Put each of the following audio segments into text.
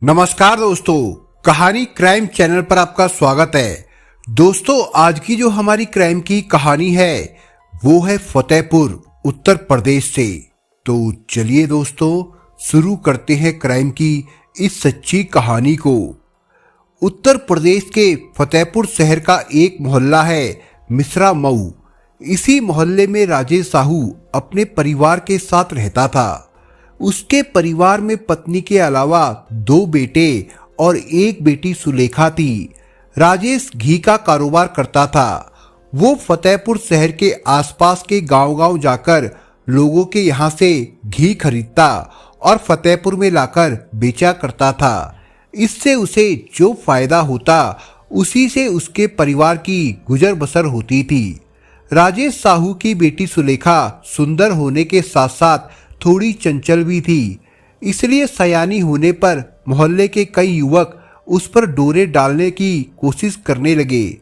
नमस्कार दोस्तों, कहानी क्राइम चैनल पर आपका स्वागत है। दोस्तों, आज की जो हमारी क्राइम की कहानी है वो है फतेहपुर उत्तर प्रदेश से। तो चलिए दोस्तों, शुरू करते हैं क्राइम की इस सच्ची कहानी को। उत्तर प्रदेश के फतेहपुर शहर का एक मोहल्ला है मिश्रा मऊ। इसी मोहल्ले में राजेश साहू अपने परिवार के साथ रहता था। उसके परिवार में पत्नी के अलावा 2 बेटे और 1 बेटी सुलेखा थी। राजेश घी का कारोबार करता था। वो फतेहपुर शहर के आसपास के गांव-गांव जाकर लोगों के यहाँ से घी खरीदता और फतेहपुर में लाकर बेचा करता था। इससे उसे जो फायदा होता उसी से उसके परिवार की गुजर बसर होती थी। राजेश साहू की बेटी सुलेखा सुंदर होने के साथ साथ थोड़ी चंचल भी थी, इसलिए सयानी होने पर मोहल्ले के कई युवक उस पर डोरे डालने की कोशिश करने लगे।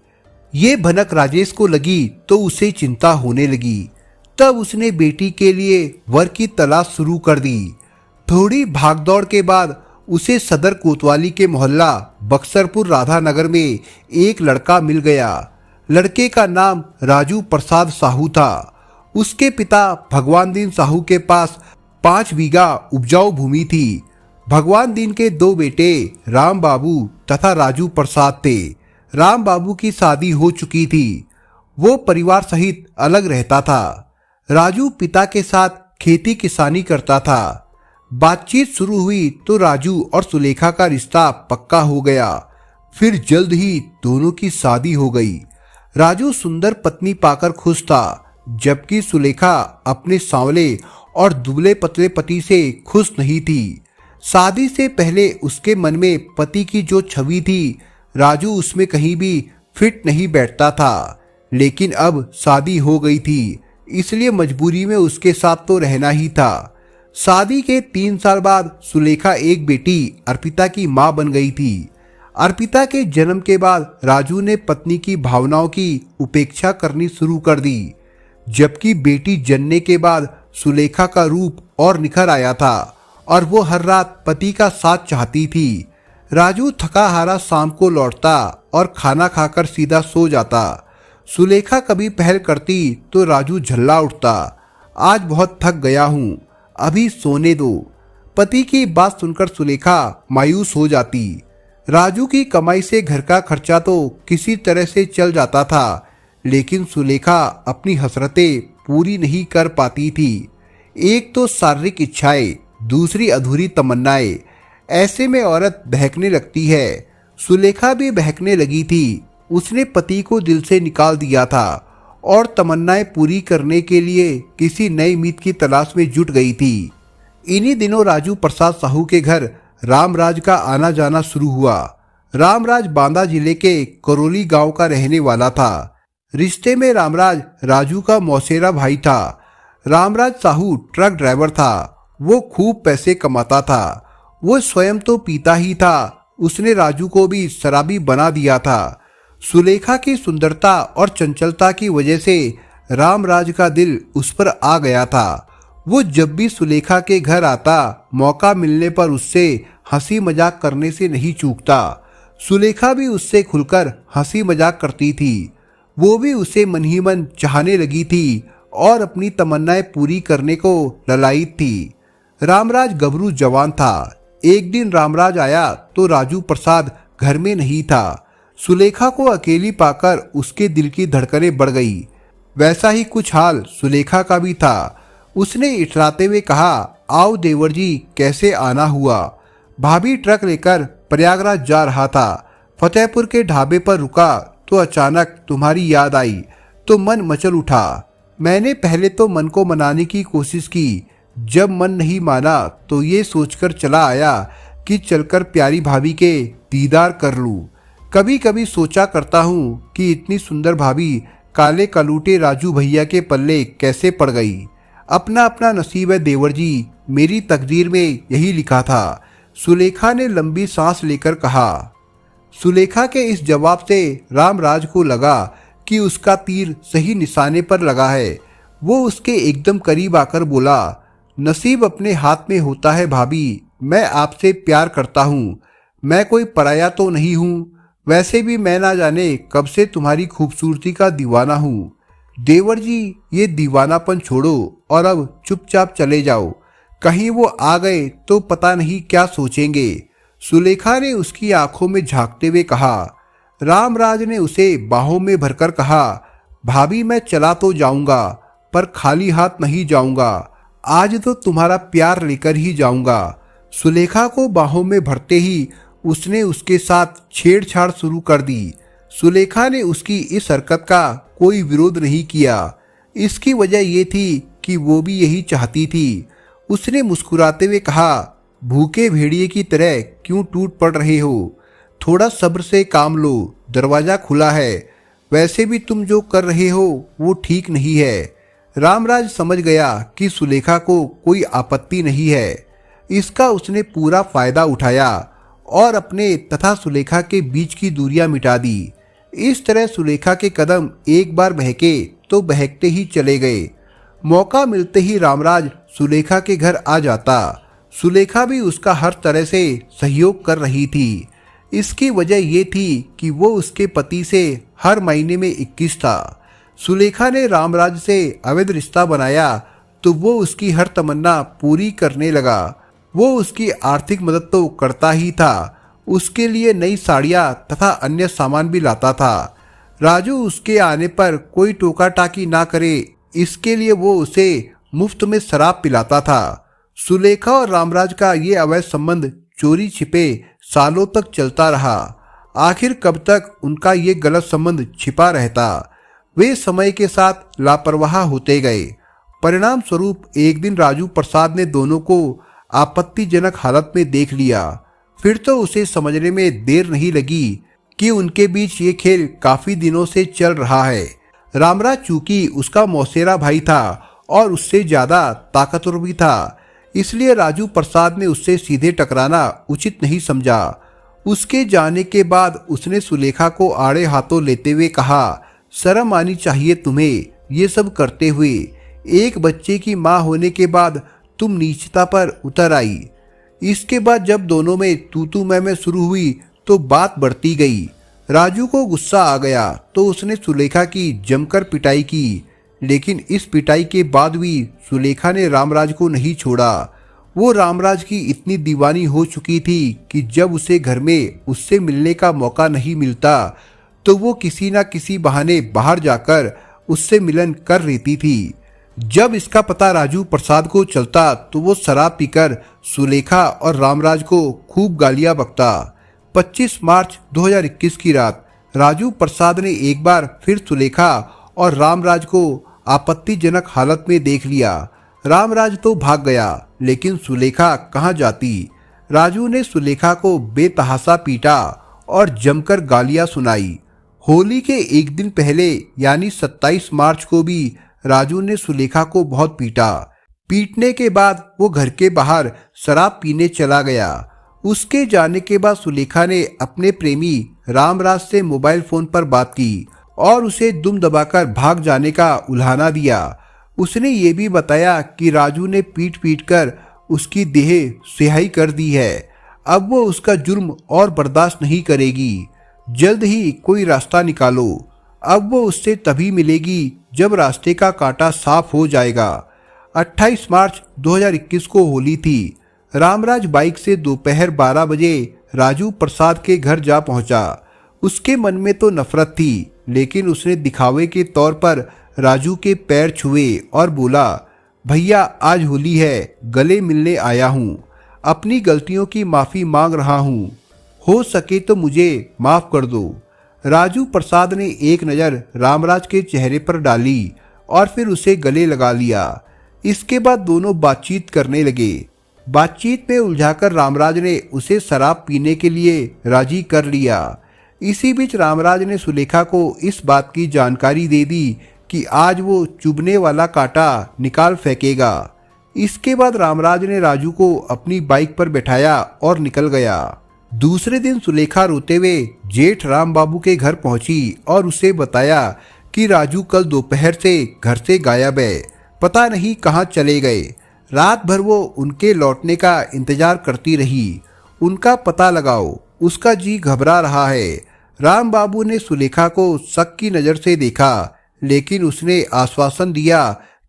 ये भनक राजेश को लगी तो उसे चिंता होने लगी। तब उसने बेटी के लिए वर की तलाश शुरू कर दी। थोड़ी भागदौड़ के बाद उसे सदर कोतवाली के मोहल्ला बक्सरपुर राधानगर में एक लड़का मिल गया। लड़के का नाम राजू प्रसाद साहू था। उसके पिता भगवान दीन साहू के पास 5 बीघा उपजाऊ भूमि थी। भगवान दीन के 2 बेटे राम बाबू तथा राजू प्रसाद थे। राम बाबू की शादी हो चुकी थी। वो परिवार सहित अलग रहता था। राजू पिता के साथ खेती किसानी करता था। बातचीत शुरू हुई तो राजू और सुलेखा का रिश्ता पक्का हो गया। फिर जल्द ही दोनों की शादी हो गई। राजू सुंदर पत्नी पाकर खुश था, जबकि सुलेखा अपने सांवले और दुबले पतले पति से खुश नहीं थी। शादी से पहले उसके मन में पति की जो छवि थी, राजू उसमें कहीं भी फिट नहीं बैठता था। लेकिन अब शादी हो गई थी, इसलिए मजबूरी में उसके साथ तो रहना ही था। शादी के 3 साल बाद सुलेखा एक बेटी अर्पिता की मां बन गई थी। अर्पिता के जन्म के बाद राजू ने पत्नी की भावनाओं की उपेक्षा करनी शुरू कर दी, जबकि बेटी जनने के बाद सुलेखा का रूप और निखर आया था और वो हर रात पति का साथ चाहती थी। राजू थका हारा शाम को लौटता और खाना खाकर सीधा सो जाता। सुलेखा कभी पहल करती तो राजू झल्ला उठता, आज बहुत थक गया हूँ, अभी सोने दो। पति की बात सुनकर सुलेखा मायूस हो जाती। राजू की कमाई से घर का खर्चा तो किसी तरह से चल जाता था, लेकिन सुलेखा अपनी हसरतें पूरी नहीं कर पाती थी। एक तो शारीरिक इच्छाएं, दूसरी अधूरी तमन्नाएं। ऐसे में औरत बहकने लगती है। सुलेखा भी बहकने लगी थी। उसने पति को दिल से निकाल दिया था और तमन्नाएं पूरी करने के लिए किसी नई मीत की तलाश में जुट गई थी। इन्हीं दिनों राजू प्रसाद साहू के घर रामराज का आना जाना शुरू हुआ। रामराज बांदा जिले के करौली गांव का रहने वाला था। रिश्ते में रामराज राजू का मौसेरा भाई था। रामराज साहू ट्रक ड्राइवर था। वो खूब पैसे कमाता था। वो स्वयं तो पीता ही था, उसने राजू को भी शराबी बना दिया था। सुलेखा की सुंदरता और चंचलता की वजह से रामराज का दिल उस पर आ गया था। वो जब भी सुलेखा के घर आता, मौका मिलने पर उससे हंसी मजाक करने से नहीं चूकता। सुलेखा भी उससे खुलकर हंसी मजाक करती थी। वो भी उसे मन ही मन चाहने लगी थी और अपनी तमन्नाएं पूरी करने को ललायित थी। रामराज गबरू जवान था। एक दिन रामराज आया तो राजू प्रसाद घर में नहीं था। सुलेखा को अकेली पाकर उसके दिल की धड़कनें बढ़ गई। वैसा ही कुछ हाल सुलेखा का भी था। उसने इटराते हुए कहा, आओ देवर जी, कैसे आना हुआ। भाभी ट्रक लेकर प्रयागराज जा रहा था। फतेहपुर के ढाबे पर रुका तो अचानक तुम्हारी याद आई तो मन मचल उठा। मैंने पहले तो मन को मनाने की कोशिश की। जब मन नहीं माना तो ये सोचकर चला आया कि चलकर प्यारी भाभी के दीदार कर लूं। कभी कभी सोचा करता हूँ कि इतनी सुंदर भाभी काले कलूटे राजू भैया के पल्ले कैसे पड़ गई। अपना अपना नसीब है देवर जी, मेरी तकदीर में यही लिखा था। सुलेखा ने लंबी सांस लेकर कहा। सुलेखा के इस जवाब से रामराज को लगा कि उसका तीर सही निशाने पर लगा है। वो उसके एकदम करीब आकर बोला, नसीब अपने हाथ में होता है भाभी, मैं आपसे प्यार करता हूँ। मैं कोई पराया तो नहीं हूँ। वैसे भी मैं ना जाने कब से तुम्हारी खूबसूरती का दीवाना हूँ। देवर जी, ये दीवानापन छोड़ो और अब चुपचाप चले जाओ। कहीं वो आ गए तो पता नहीं क्या सोचेंगे। सुलेखा ने उसकी आंखों में झांकते हुए कहा। रामराज ने उसे बाहों में भरकर कहा, भाभी मैं चला तो जाऊंगा पर खाली हाथ नहीं जाऊंगा। आज तो तुम्हारा प्यार लेकर ही जाऊंगा। सुलेखा को बाहों में भरते ही उसने उसके साथ छेड़छाड़ शुरू कर दी। सुलेखा ने उसकी इस हरकत का कोई विरोध नहीं किया। इसकी वजह यह थी कि वो भी यही चाहती थी। उसने मुस्कुराते हुए कहा, भूखे भेड़िए की तरह क्यों टूट पड़ रहे हो? थोड़ा सब्र से काम लो, दरवाजा खुला है। वैसे भी तुम जो कर रहे हो वो ठीक नहीं है। रामराज समझ गया कि सुलेखा को कोई आपत्ति नहीं है। इसका उसने पूरा फायदा उठाया और अपने तथा सुलेखा के बीच की दूरियां मिटा दी। इस तरह सुलेखा के कदम एक बार बहके तो बहकते ही चले गए। मौका मिलते ही रामराज सुलेखा के घर आ जाता। सुलेखा भी उसका हर तरह से सहयोग कर रही थी। इसकी वजह यह थी कि वो उसके पति से हर महीने में 21 था। सुलेखा ने रामराज से अवैध रिश्ता बनाया तो वो उसकी हर तमन्ना पूरी करने लगा। वो उसकी आर्थिक मदद तो करता ही था, उसके लिए नई साड़ियाँ तथा अन्य सामान भी लाता था। राजू उसके आने पर कोई टोका टाकी ना करे, इसके लिए वो उसे मुफ्त में शराब पिलाता था। सुलेखा और रामराज का ये अवैध संबंध चोरी छिपे सालों तक चलता रहा। आखिर कब तक उनका ये गलत संबंध छिपा रहता? वे समय के साथ लापरवाह होते गए। परिणाम स्वरूप एक दिन राजू प्रसाद ने दोनों को आपत्तिजनक हालत में देख लिया। फिर तो उसे समझने में देर नहीं लगी कि उनके बीच ये खेल काफी दिनों से चल रहा है। रामराज चूंकि उसका मौसेरा भाई था और उससे ज्यादा ताकतवर भी था, इसलिए राजू प्रसाद ने उससे सीधे टकराना उचित नहीं समझा। उसके जाने के बाद उसने सुलेखा को आड़े हाथों लेते हुए कहा, शर्म आनी चाहिए तुम्हें ये सब करते हुए। एक बच्चे की माँ होने के बाद तुम नीचता पर उतर आई। इसके बाद जब दोनों में तू मैं शुरू हुई तो बात बढ़ती गई। राजू को गुस्सा आ गया तो उसने सुलेखा की जमकर पिटाई की, लेकिन इस पिटाई के बाद भी सुलेखा ने रामराज को नहीं छोड़ा। वो रामराज की इतनी दीवानी हो चुकी थी कि जब उसे घर में उससे मिलने का मौका नहीं मिलता तो वो किसी न किसी बहाने बाहर जाकर उससे मिलन कर लेती थी। जब इसका पता राजू प्रसाद को चलता तो वो शराब पीकर सुलेखा और रामराज को खूब गालियां बकता। 25 मार्च 2021 की रात राजू प्रसाद ने एक बार फिर सुलेखा और रामराज को आपत्तिजनक हालत में देख लिया। रामराज तो भाग गया, लेकिन सुलेखा कहाँ जाती। राजू ने सुलेखा को बेतहाशा पीटा और जमकर गालियां सुनाई। होली के एक दिन पहले यानी 27 मार्च को भी राजू ने सुलेखा को बहुत पीटा। पीटने के बाद वो घर के बाहर शराब पीने चला गया। उसके जाने के बाद सुलेखा ने अपने प्रेमी रामराज से मोबाइल फोन पर बात की और उसे दुम दबाकर भाग जाने का उल्हाना दिया। उसने ये भी बताया कि राजू ने पीट पीट कर उसकी देह सिहाई कर दी है। अब वो उसका जुर्म और बर्दाश्त नहीं करेगी। जल्द ही कोई रास्ता निकालो। अब वो उससे तभी मिलेगी जब रास्ते का कांटा साफ हो जाएगा। 28 मार्च 2021 को होली थी। रामराज बाइक से दोपहर 12 बजे राजू प्रसाद के घर जा पहुंचा। उसके मन में तो नफरत थी, लेकिन उसने दिखावे के तौर पर राजू के पैर छुए और बोला, भैया आज होली है, गले मिलने आया हूँ। अपनी गलतियों की माफ़ी मांग रहा हूँ, हो सके तो मुझे माफ़ कर दो। राजू प्रसाद ने एक नज़र रामराज के चेहरे पर डाली और फिर उसे गले लगा लिया। इसके बाद दोनों बातचीत करने लगे। बातचीत में उलझाकर रामराज ने उसे शराब पीने के लिए राजी कर लिया। इसी बीच रामराज ने सुलेखा को इस बात की जानकारी दे दी कि आज वो चुभने वाला कांटा निकाल फेंकेगा। इसके बाद रामराज ने राजू को अपनी बाइक पर बैठाया और निकल गया। दूसरे दिन सुलेखा रोते हुए जेठ राम बाबू के घर पहुंची और उसे बताया कि राजू कल दोपहर से घर से गायब है, पता नहीं कहाँ चले गए। रात भर वो उनके लौटने का इंतजार करती रही। उनका पता लगाओ, उसका जी घबरा रहा है। राम बाबू ने सुलेखा को शक की नज़र से देखा, लेकिन उसने आश्वासन दिया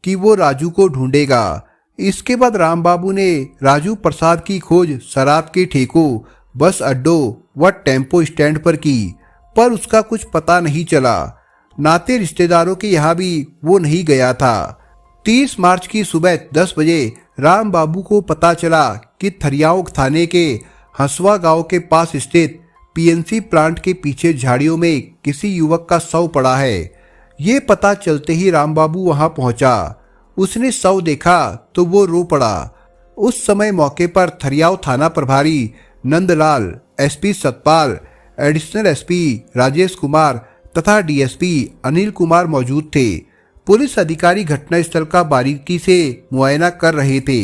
कि वो राजू को ढूंढेगा। इसके बाद राम बाबू ने राजू प्रसाद की खोज शराब के ठेकों, बस अड्डों व टेम्पो स्टैंड पर की, पर उसका कुछ पता नहीं चला। नाते रिश्तेदारों के यहाँ भी वो नहीं गया था। 30 मार्च की सुबह 10 बजे राम बाबू को पता चला कि थरियाओं थाने के हंसवा गांव के पास स्थित पीएनसी प्लांट के पीछे झाड़ियों में किसी युवक का शव पड़ा है। ये पता चलते ही राम बाबू वहां पहुंचा। उसने शव देखा तो वो रो पड़ा। उस समय मौके पर थरियाव थाना प्रभारी Nandlal, SP Satpal, additional SP Rajesh Kumar तथा डीएसपी अनिल कुमार मौजूद थे। पुलिस अधिकारी घटनास्थल का बारीकी से मुआयना कर रहे थे।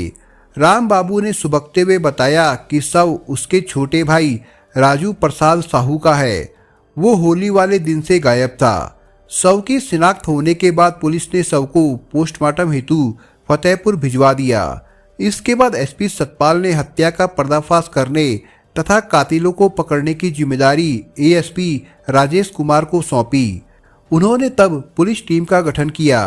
राम बाबू ने सुबकते हुए बताया कि शव उसके छोटे भाई राजू प्रसाद साहू का है। वो होली वाले दिन से गायब था। शव की शिनाख्त होने के बाद पुलिस ने शव को पोस्टमार्टम हेतु फतेहपुर भिजवा दिया। इसके बाद एसपी सतपाल ने हत्या का पर्दाफाश करने तथा कातिलों को पकड़ने की जिम्मेदारी एएसपी राजेश कुमार को सौंपी। उन्होंने तब पुलिस टीम का गठन किया।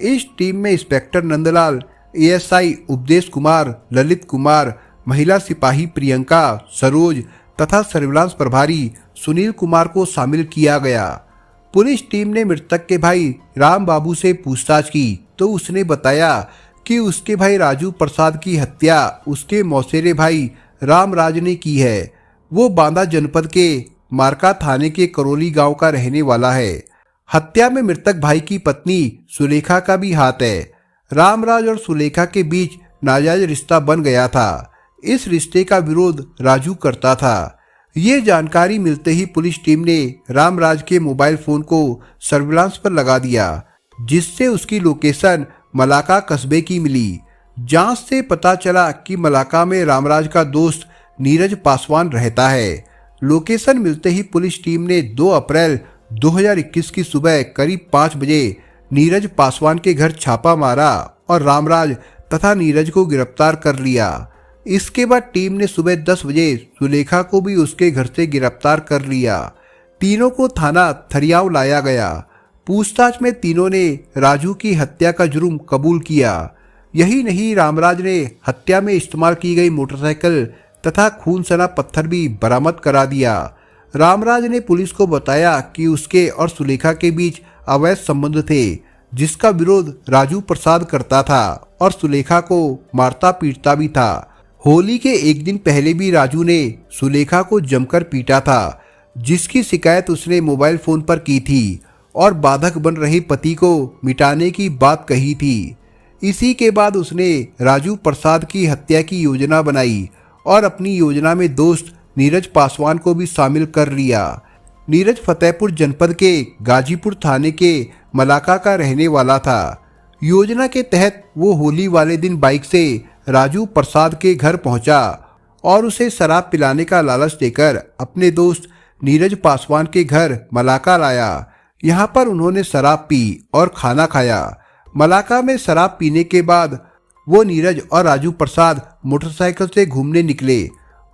इस टीम में इंस्पेक्टर नंदलाल, एएसआई उपदेश कुमार, ललित कुमार, महिला सिपाही प्रियंका, सरोज तथा सर्विलांस प्रभारी सुनील कुमार को शामिल किया गया। पुलिस टीम ने मृतक के भाई राम बाबू से पूछताछ की तो उसने बताया कि उसके भाई राजू प्रसाद की हत्या उसके मौसेरे भाई रामराज ने की है। वो बांदा जनपद के मारका थाने के करौली गांव का रहने वाला है। हत्या में मृतक भाई की पत्नी सुलेखा का भी हाथ है। रामराज और सुलेखा के बीच नाजायज रिश्ता बन गया था। इस रिश्ते का विरोध राजू करता था। ये जानकारी मिलते ही पुलिस टीम ने रामराज के मोबाइल फोन को सर्विलांस पर लगा दिया, जिससे उसकी लोकेशन मलाका कस्बे की मिली। जांच से पता चला कि मलाका में रामराज का दोस्त नीरज पासवान रहता है। लोकेशन मिलते ही पुलिस टीम ने 2 अप्रैल 2021 की सुबह करीब 5 बजे नीरज पासवान के घर छापा मारा और रामराज तथा नीरज को गिरफ्तार कर लिया। इसके बाद टीम ने सुबह 10 बजे सुलेखा को भी उसके घर से गिरफ्तार कर लिया। तीनों को थाना थरियाव लाया गया। पूछताछ में तीनों ने राजू की हत्या का जुर्म कबूल किया। यही नहीं, रामराज ने हत्या में इस्तेमाल की गई मोटरसाइकिल तथा खून सना पत्थर भी बरामद करा दिया। रामराज ने पुलिस को बताया कि उसके और सुलेखा के बीच अवैध संबंध थे, जिसका विरोध राजू प्रसाद करता था और सुलेखा को मारता पीटता भी था। होली के एक दिन पहले भी राजू ने सुलेखा को जमकर पीटा था, जिसकी शिकायत उसने मोबाइल फोन पर की थी और बाधक बन रहे पति को मिटाने की बात कही थी। इसी के बाद उसने राजू प्रसाद की हत्या की योजना बनाई और अपनी योजना में दोस्त नीरज पासवान को भी शामिल कर लिया। नीरज फतेहपुर जनपद के गाजीपुर थाने के मलाका का रहने वाला था। योजना के तहत वो होली वाले दिन बाइक से राजू प्रसाद के घर पहुंचा और उसे शराब पिलाने का लालच देकर अपने दोस्त नीरज पासवान के घर मलाका लाया। यहाँ पर उन्होंने शराब पी और खाना खाया। मलाका में शराब पीने के बाद वो नीरज और राजू प्रसाद मोटरसाइकिल से घूमने निकले।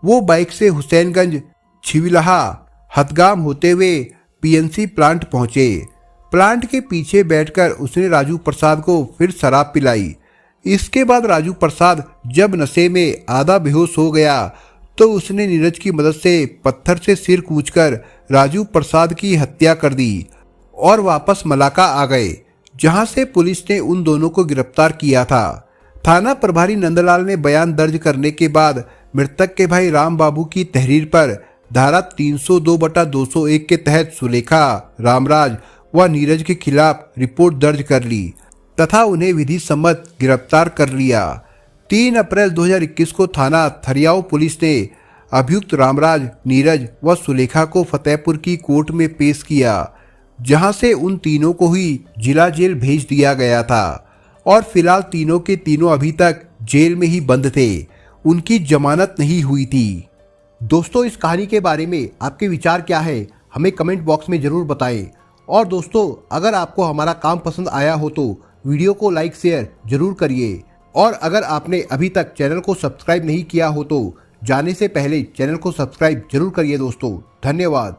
वो बाइक से हुसैनगंज, छिविलहा, हथगाम होते हुए पीएनसी प्लांट पहुंचे। प्लांट के पीछे बैठकर उसने राजू प्रसाद को फिर शराब पिलाई। इसके बाद राजू प्रसाद जब नशे में आधा बेहोश हो गया तो उसने नीरज की मदद से पत्थर से सिर कूचकर राजू प्रसाद की हत्या कर दी और वापस मलाका आ गए, जहां से पुलिस ने उन दोनों को गिरफ्तार किया था। थाना प्रभारी नंदलाल ने बयान दर्ज करने के बाद मृतक के भाई राम बाबू की तहरीर पर धारा 302/201 के तहत सुलेखा, रामराज व नीरज के खिलाफ रिपोर्ट दर्ज कर ली तथा उन्हें विधि सम्मत गिरफ्तार कर लिया। 3 अप्रैल 2021 को थाना थरियाव पुलिस ने अभियुक्त रामराज, नीरज व सुलेखा को फतेहपुर की कोर्ट में पेश किया, जहां से उन तीनों को ही जिला जेल भेज दिया गया था और फिलहाल तीनों के तीनों अभी तक जेल में ही बंद थे। उनकी जमानत नहीं हुई थी। दोस्तों, इस कहानी के बारे में आपके विचार क्या है, हमें कमेंट बॉक्स में ज़रूर बताएं। और दोस्तों, अगर आपको हमारा काम पसंद आया हो तो वीडियो को लाइक शेयर जरूर करिए और अगर आपने अभी तक चैनल को सब्सक्राइब नहीं किया हो तो जाने से पहले चैनल को सब्सक्राइब जरूर करिए दोस्तों। धन्यवाद।